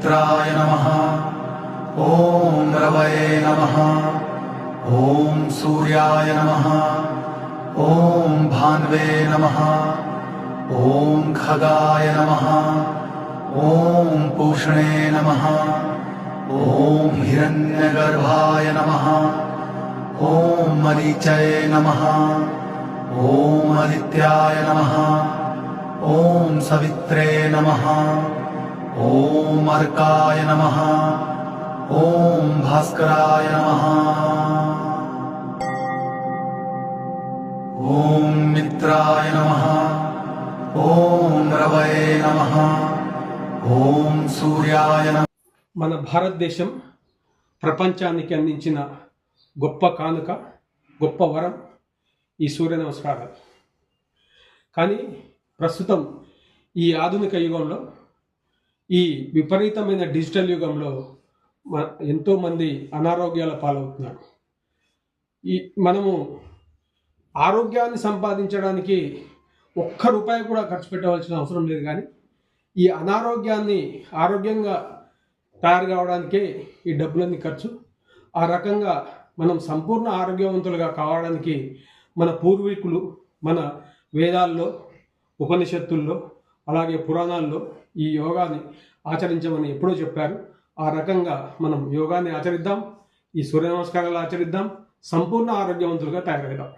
मित्राय नमः। ॐ रवये नमः। ॐ सूर्याय नमः। ॐ भान्वे नमः। ॐ खगाय नमः। ॐ पूषणे नमः। ॐ हिरण्यगर्भाय नमः। ॐ मरीचये नमः। ॐ आदित्याय नमः। ॐ सवित्रे नमः। ॐ अर्काय नमः। ॐ भास्कराय नमः। ॐ मित्राय नमः। ॐ रवये नमः। ॐ सूर्याय नमः। మన భారతదేశం ప్రపంచానికి అందించిన గొప్ప కానుక, గొప్ప వరం ఈ సూర్య నమస్కారాలు. కానీ ప్రస్తుతం ఈ ఆధునిక యుగంలో, ఈ విపరీతమైన డిజిటల్ యుగంలో ఎంతోమంది అనారోగ్యాల పాలవుతున్నారు. మనము ఆరోగ్యాన్ని సంపాదించడానికి ఒక్క రూపాయి కూడా ఖర్చు పెట్టవలసిన అవసరం లేదు. కానీ ఈ అనారోగ్యాన్ని ఆరోగ్యంగా తయారు కావడానికే ఈ డబ్బులన్నీ ఖర్చు. ఆ రకంగా మనం సంపూర్ణ ఆరోగ్యవంతులుగా కావడానికి మన పూర్వీకులు మన వేదాల్లో, ఉపనిషత్తుల్లో, అలాగే పురాణాల్లో ఈ యోగాని ఆచరించమని ఎప్పుడో చెప్పారు. ఆ రకంగా మనం యోగాన్ని ఆచరిద్దాం, ఈ సూర్య నమస్కారాలు ఆచరిద్దాం, సంపూర్ణ ఆరోగ్యవంతులుగా తయారవుదాం.